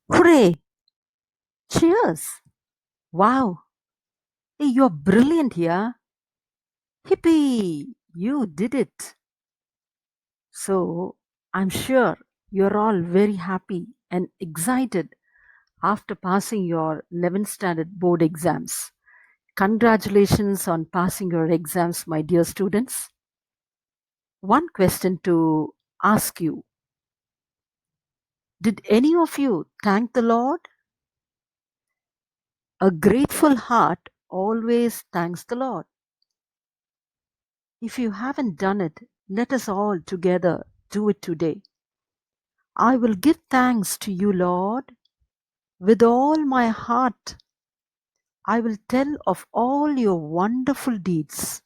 Hooray! Cheers! Wow! Hey, you're brilliant here. Hippie! You did it. So, I'm sure you're all very happy and excited after passing your 11th standard board exams. Congratulations on passing your exams, my dear students. One question to ask you. Did any of you thank the Lord? A grateful heart always thanks the Lord. If you haven't done it, let us all together do it today. I will give thanks to you, Lord, with all my heart. I will tell of all your wonderful deeds.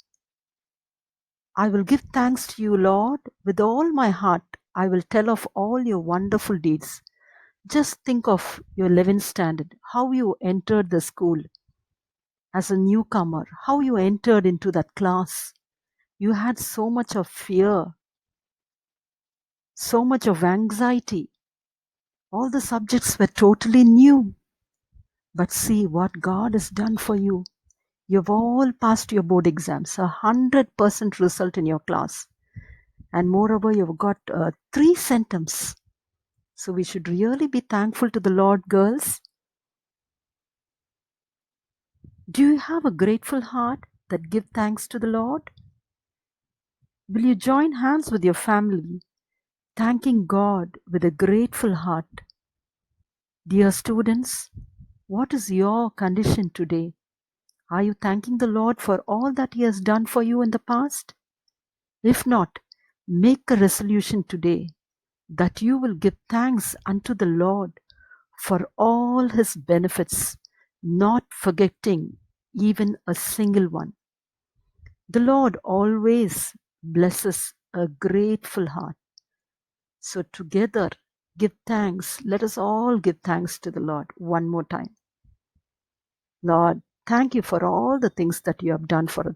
I will give thanks to you, Lord, with all my heart. I will tell of all your wonderful deeds. Just think of your 11th standard, how you entered the school as a newcomer, how you entered into that class. You had so much of fear, so much of anxiety. All the subjects were totally new. But see what God has done for you. You've all passed your board exams, 100% result in your class. And moreover, you've got 3 centums. So we should really be thankful to the Lord, girls. Do you have a grateful heart that give thanks to the Lord? Will you join hands with your family, thanking God with a grateful heart? Dear students, what is your condition today? Are you thanking the Lord for all that He has done for you in the past? If not, make a resolution today that you will give thanks unto the Lord for all His benefits, not forgetting even a single one. The Lord always blesses a grateful heart. So together, give thanks. Let us all give thanks to the Lord one more time. Lord, thank you for all the things that you have done for us.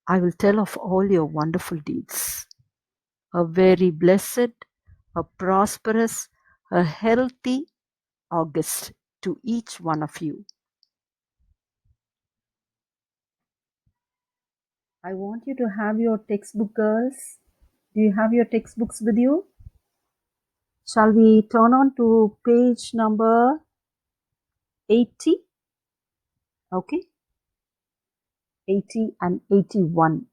I will tell of all your wonderful deeds. A very blessed, a prosperous, a healthy August to each one of you. I want you to have your textbook, girls. Do you have your textbooks with you? Shall we turn on to page number 80? Okay, 80 and 81.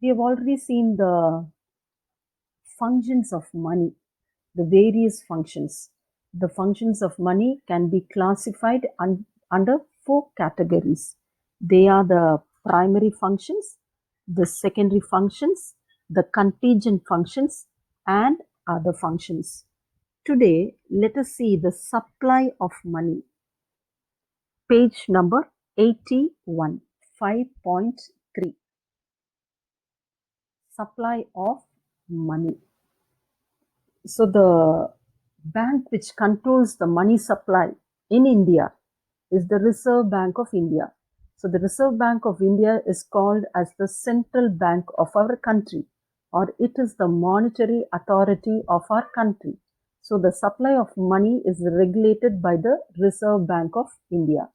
We have already seen the functions of money, the various functions. The functions of money can be classified under 4 categories. They are the primary functions, the secondary functions, the contingent functions, and other functions. Today, let us see the supply of money. Page number 81, 5.3. Supply of money. So the bank which controls the money supply in India is the Reserve Bank of India. So the Reserve Bank of India is called as the central bank of our country, or it is the monetary authority of our country. So the supply of money is regulated by the Reserve Bank of India.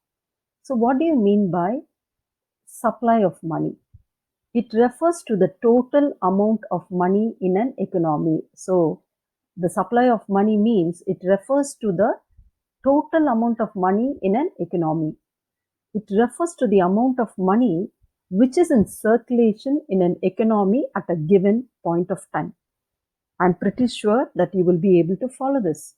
So what do you mean by supply of money? It refers to the total amount of money in an economy. So the supply of money means it refers to the total amount of money in an economy. It refers to the amount of money which is in circulation in an economy at a given point of time. I'm pretty sure that you will be able to follow this.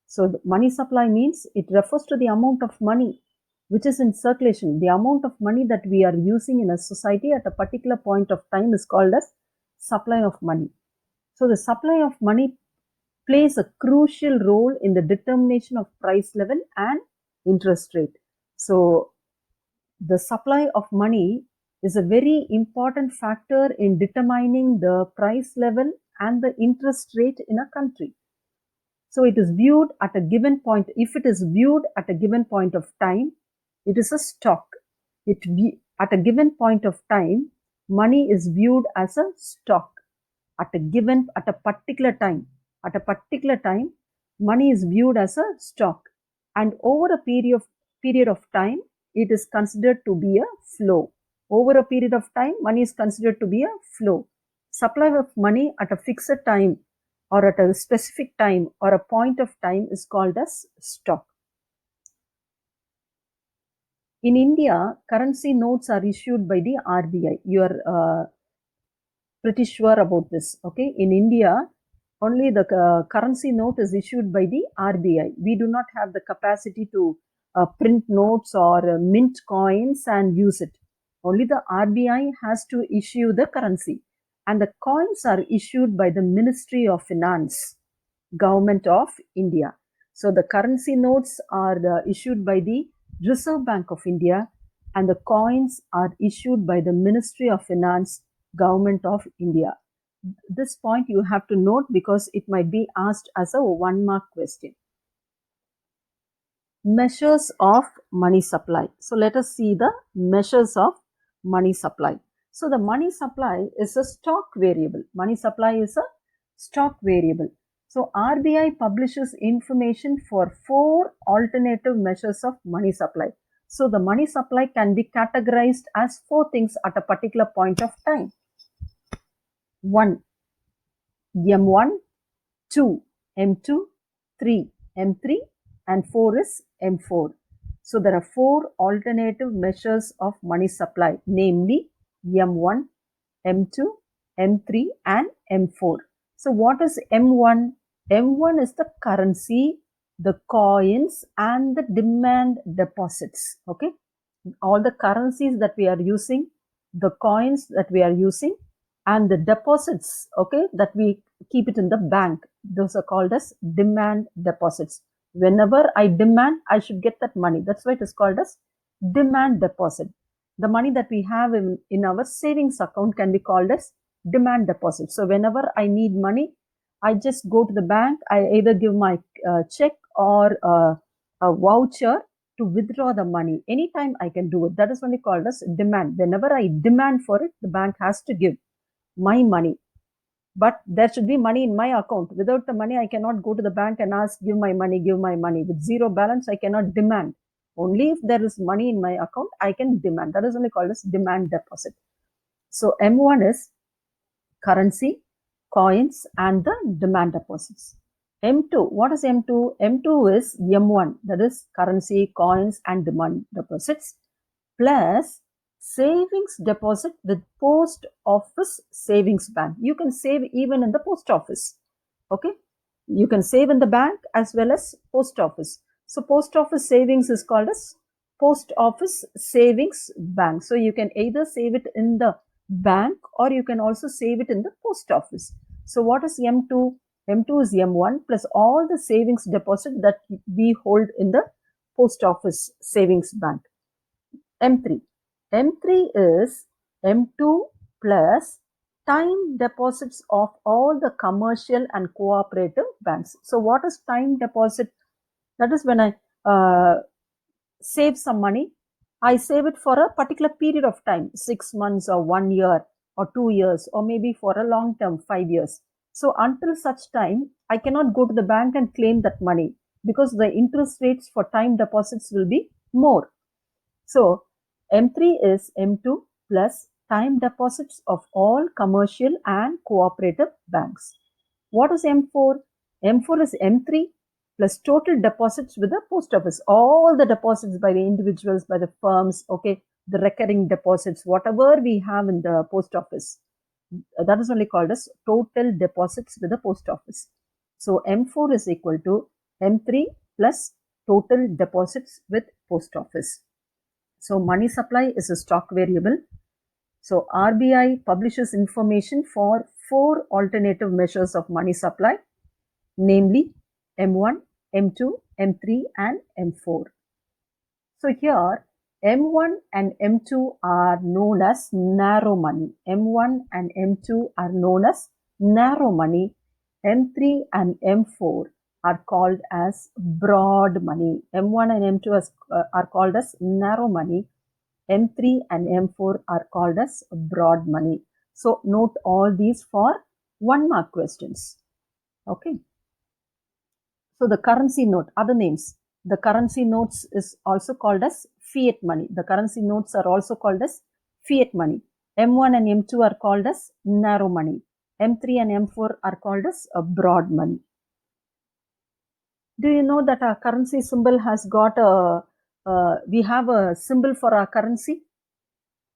So the money supply means it refers to the amount of money which is in circulation. The amount of money that we are using in a society at a particular point of time is called as supply of money. So the supply of money plays a crucial role in the determination of price level and interest rate. So the supply of money is a very important factor in determining the price level and the interest rate in a country. So it is viewed at a given point. If it is viewed at a given point of time, it is a stock. At a given point of time, money is viewed as a stock. At a particular time, money is viewed as a stock, and over a period of time, it is considered to be a flow. Over a period of time, money is considered to be a flow. Supply of money at a fixed time or at a specific time or a point of time is called as stock. In India, currency notes are issued by the RBI. You are pretty sure about this. Okay, in India, only the currency note is issued by the RBI. We do not have the capacity to print notes or mint coins and use it. Only the RBI has to issue the currency, and the coins are issued by the Ministry of Finance, Government of India. So the currency notes are issued by the Reserve Bank of India, and the coins are issued by the Ministry of Finance, Government of India. This point you have to note because it might be asked as a 1-mark question. Measures of money supply. So let us see the measures of money supply. So the money supply is a stock variable. Money supply is a stock variable. So RBI publishes information for 4 alternative measures of money supply. So the money supply can be categorized as 4 things at a particular point of time. 1, M1, 2, M2, 3, M3, and 4 is M4. So there are 4 alternative measures of money supply, namely M1, M2, M3, and M4. So what is M1? M1 is the currency, the coins, and the demand deposits. Okay, all the currencies that we are using, the coins that we are using, and the deposits, okay, that we keep it in the bank. Those are called as demand deposits. Whenever I demand, I should get that money. That's why it is called as demand deposit. The money that we have in our savings account can be called as demand deposit. So whenever I need money, I just go to the bank. I either give my check or a voucher to withdraw the money. Anytime I can do it. That is only called as demand. Whenever I demand for it, the bank has to give my money. But there should be money in my account. Without the money, I cannot go to the bank and ask, give my money, give my money. With zero balance, I cannot demand. Only if there is money in my account, I can demand. That is only called as demand deposit. So M1 is currency, coins, and the demand deposits. M2, what is M2? M2 is M1, that is currency, coins, and demand deposits, plus savings deposit with post office savings bank. You can save even in the post office. Okay, you can save in the bank as well as post office. So post office savings is called as post office savings bank. So you can either save it in the bank or you can also save it in the post office. So what is M2? M2 is M1 plus all the savings deposit that we hold in the post office savings bank. M3. M3 is M2 plus time deposits of all the commercial and cooperative banks. So what is time deposit? That is when I save some money. I save it for a particular period of time, 6 months or 1 year or 2 years, or maybe for a long term, 5 years. So until such time, I cannot go to the bank and claim that money because the interest rates for time deposits will be more. So M3 is M2 plus time deposits of all commercial and cooperative banks. What is M4? M4 is M3 plus total deposits with the post office. All the deposits by the individuals, by the firms, okay, the recurring deposits, whatever we have in the post office. That is only called as total deposits with the post office. So M4 is equal to M3 plus total deposits with post office. So money supply is a stock variable. So RBI publishes information for 4 alternative measures of money supply, namely M1, M2, M3, and M4. So here M1 and M2 are known as narrow money. M1 and M2 are known as narrow money. M3 and M4 are called as broad money. M1 and M2 are called as narrow money. M3 and M4 are called as broad money. So note all these for 1-mark questions. Okay. So the currency note, other names. The currency notes is also called as fiat money. The currency notes are also called as fiat money. M1 and M2 are called as narrow money. M3 and M4 are called as a broad money. Do you know that our currency symbol has got we have a symbol for our currency?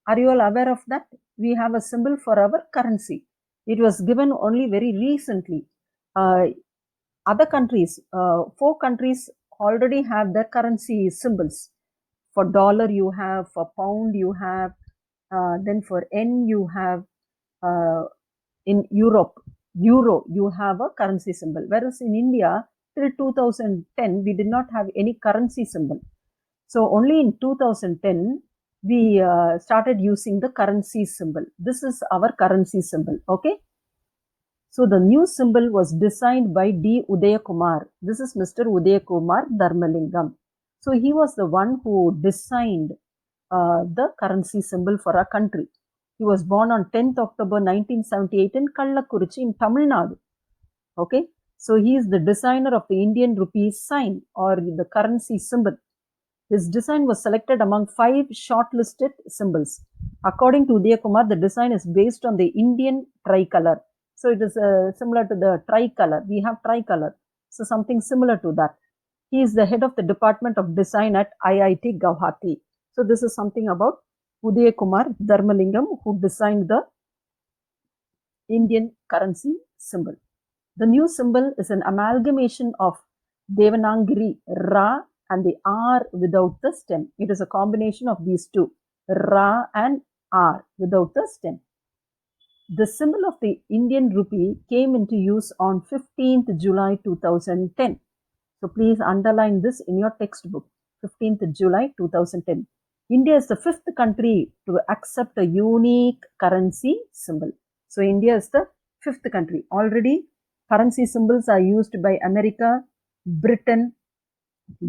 Are you all aware of that? We have a symbol for our currency. It was given only very recently. Other countries, 4 countries already have their currency symbols. For dollar you have, for pound you have, then for N you have, in Europe, euro, you have a currency symbol. Whereas in India, till 2010, we did not have any currency symbol. So only in 2010, we started using the currency symbol. This is our currency symbol, okay? So the new symbol was designed by D. Udayakumar. This is Mr. Udayakumar Dharmalingam. So he was the one who designed the currency symbol for our country. He was born on 10th October 1978 in Kallakurichi in Tamil Nadu. Okay, so he is the designer of the Indian rupee sign or the currency symbol. His design was selected among 5 shortlisted symbols. According to Udayakumar, the design is based on the Indian tricolor. So it is similar to the tricolor. We have tricolor. So something similar to that. He is the head of the Department of Design at IIT Guwahati. So this is something about Udayakumar Dharmalingam, who designed the Indian currency symbol. The new symbol is an amalgamation of Devanagari, Ra, and the R without the stem. It is a combination of these two, Ra and R without the stem. The symbol of the Indian rupee came into use on 15th July 2010. So please underline this in your textbook, 15th July 2010. India is the 5th country to accept a unique currency symbol. So India is the 5th country. Already currency symbols are used by America, Britain,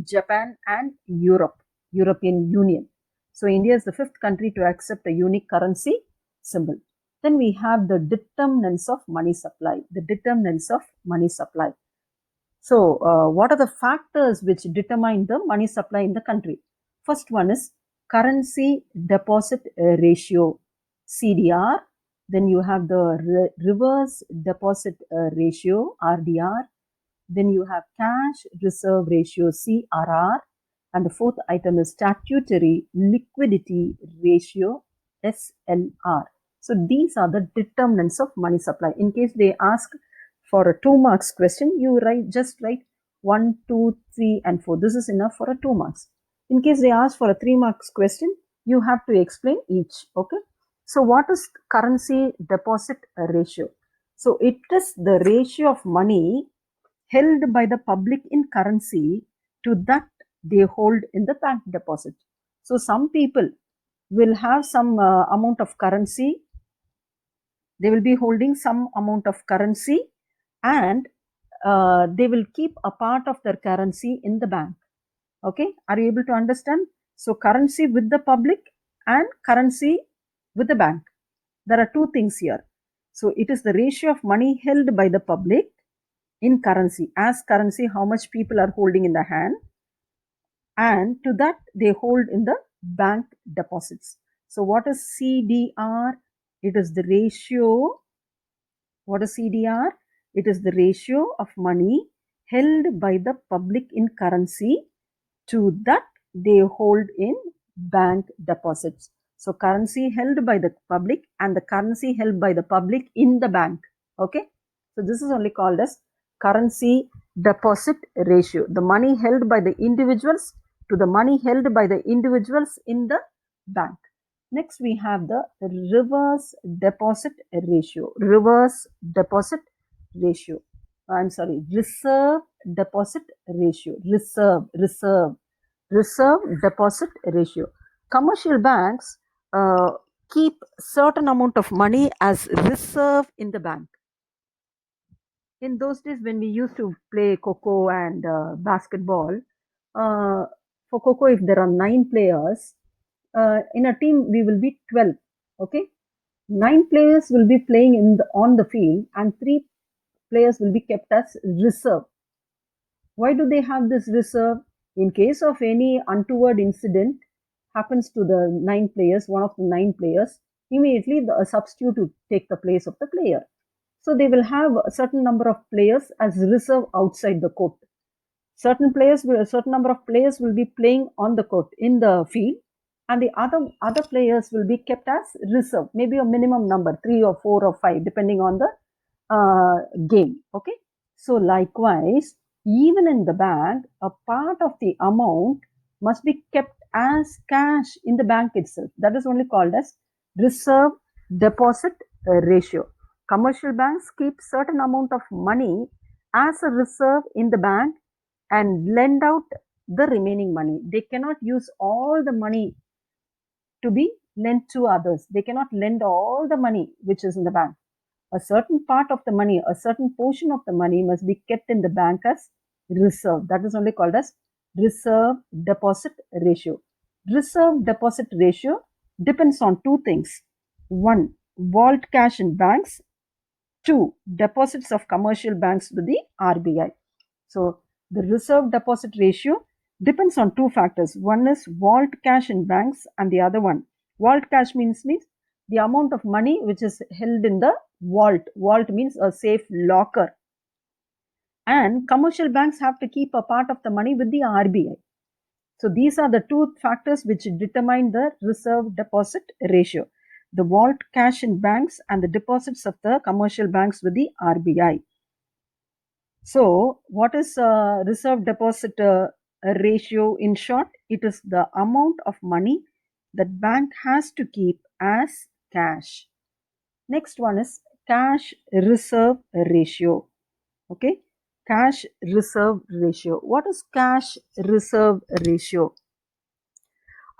Japan and European Union. So India is the 5th country to accept a unique currency symbol. Then we have the determinants of money supply. The determinants of money supply. So what are the factors which determine the money supply in the country? First one is currency deposit ratio, CDR. Then you have the reverse deposit ratio, RDR. Then you have cash reserve ratio, CRR. And the fourth item is statutory liquidity ratio, SLR. So these are the determinants of money supply. In case they ask for a 2 marks question, you just write 1, 2, 3 and 4. This is enough for a 2 marks. In case they ask for a 3 marks question, you have to explain each. Okay. So what is currency deposit ratio? So it is the ratio of money held by the public in currency to that they hold in the bank deposit. So some people will have some amount of currency. They will be holding some amount of currency and they will keep a part of their currency in the bank. Okay, are you able to understand? So currency with the public and currency with the bank. There are two things here. So it is the ratio of money held by the public in currency, as currency, how much people are holding in the hand, and to that they hold in the bank deposits. So what is CDR? It is the ratio. What is CDR? It is the ratio of money held by the public in currency to that they hold in bank deposits. So currency held by the public and the currency held by the public in the bank. Okay. So this is only called as currency deposit ratio. The money held by the individuals to the money held by the individuals in the bank. Next, we have the reverse deposit ratio. Reverse deposit ratio. I'm sorry, reserve deposit ratio. Reserve deposit ratio. Commercial banks keep certain amount of money as reserve in the bank. In those days when we used to play Coco and basketball, for Coco, if there are 9 players, in a team we will be 12. Okay, 9 players will be playing on the field and 3 players will be kept as reserve. Why do they have this reserve? In case of any untoward incident happens to the 9 players, one of the 9 players, immediately a substitute will take the place of the player. So they will have a certain number of players as reserve outside the court. A certain number of players will be playing on the court in the field, and the other players will be kept as reserve, maybe a minimum number, 3 or 4 or 5, depending on the game. Okay, so likewise, even in the bank, a part of the amount must be kept as cash in the bank itself. That is only called as reserve deposit ratio. Commercial banks keep certain amount of money as a reserve in the bank and lend out the remaining money. They cannot use all the money to be lent to others. They cannot lend all the money which is in the bank. A certain part of the money, a certain portion of the money must be kept in the bank as reserve. That is only called as reserve deposit ratio. Reserve deposit ratio depends on 2 things. 1, vault cash in banks. 2, deposits of commercial banks with the RBI. So the reserve deposit ratio depends on 2 factors. One is vault cash in banks, and the other one, vault cash means the amount of money which is held in the vault. Vault means a safe locker. And commercial banks have to keep a part of the money with the RBI. So these are the 2 factors which determine the reserve deposit ratio. The vault cash in banks and the deposits of the commercial banks with the RBI. So what is reserve deposit ratio in short? It is the amount of money that bank has to keep as cash. Next one is cash reserve ratio. Okay, cash reserve ratio. What is cash reserve ratio?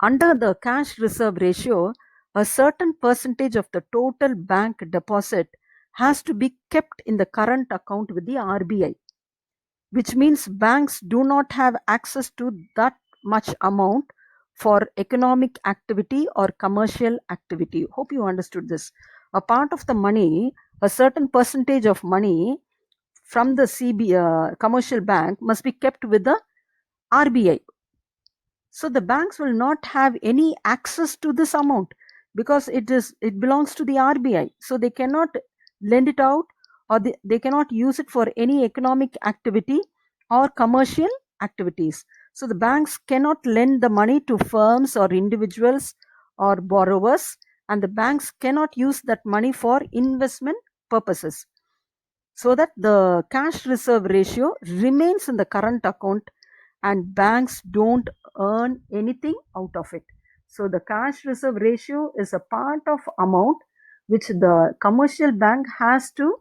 Under the cash reserve ratio, a certain percentage of the total bank deposit has to be kept in the current account with the RBI, which means banks do not have access to that much amount for economic activity or commercial activity. Hope you understood this. A part of the money, a certain percentage of money from the commercial bank must be kept with the RBI. So the banks will not have any access to this amount because it belongs to the RBI. So they cannot lend it out, or they cannot use it for any economic activity or commercial activities. So the banks cannot lend the money to firms or individuals or borrowers, and the banks cannot use that money for investment purposes. So that the cash reserve ratio remains in the current account and banks don't earn anything out of it. So the cash reserve ratio is a part of amount which the commercial bank has to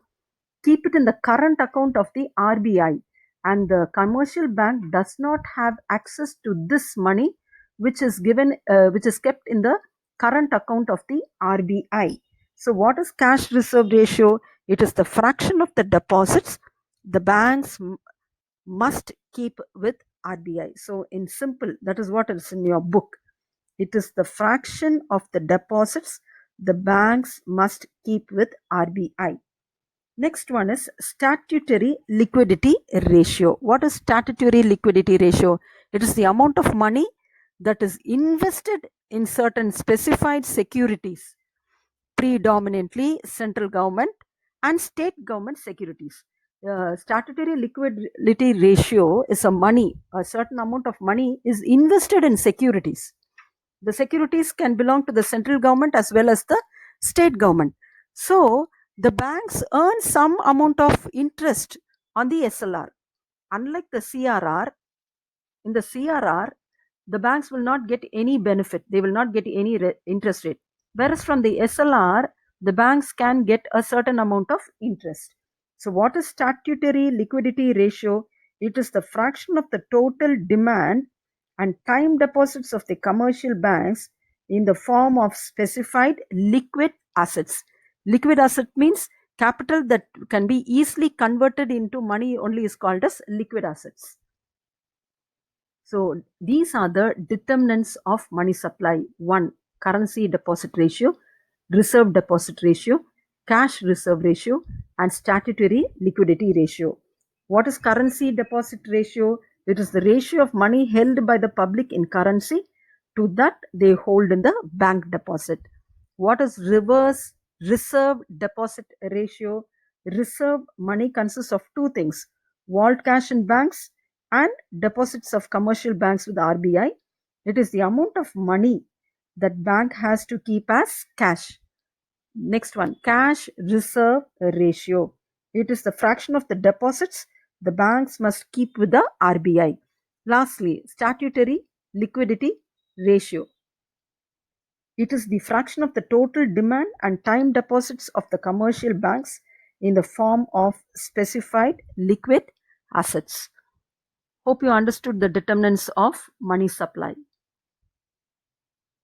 keep it in the current account of the RBI, and the commercial bank does not have access to this money which is kept in the current account of the RBI. So what is cash reserve ratio? It is the fraction of the deposits the banks must keep with RBI. So in simple, that is what is in your book. It is the fraction of the deposits the banks must keep with RBI. Next one is statutory liquidity ratio. What is statutory liquidity ratio? It is the amount of money that is invested in certain specified securities, predominantly central government and state government securities. Statutory liquidity ratio is a certain amount of money is invested in securities. The securities can belong to the central government as well as the state government. So the banks earn some amount of interest on the SLR. Unlike the CRR, in the CRR, the banks will not get any benefit. They will not get any interest rate. Whereas from the SLR, the banks can get a certain amount of interest. So what is statutory liquidity ratio? It is the fraction of the total demand and time deposits of the commercial banks in the form of specified liquid assets. Liquid asset means capital that can be easily converted into money only is called as liquid assets. So these are the determinants of money supply. 1, currency deposit ratio, reserve deposit ratio, cash reserve ratio, and statutory liquidity ratio. What is currency deposit ratio? It is the ratio of money held by the public in currency to that they hold in the bank deposit. What is reverse reserve deposit ratio? Reserve money consists of two things: vault cash in banks and deposits of commercial banks with RBI. It is the amount of money that bank has to keep as cash. Next one, cash reserve ratio. It is the fraction of the deposits the banks must keep with the RBI. Lastly, statutory liquidity ratio. It is the fraction of the total demand and time deposits of the commercial banks in the form of specified liquid assets. Hope you understood the determinants of money supply.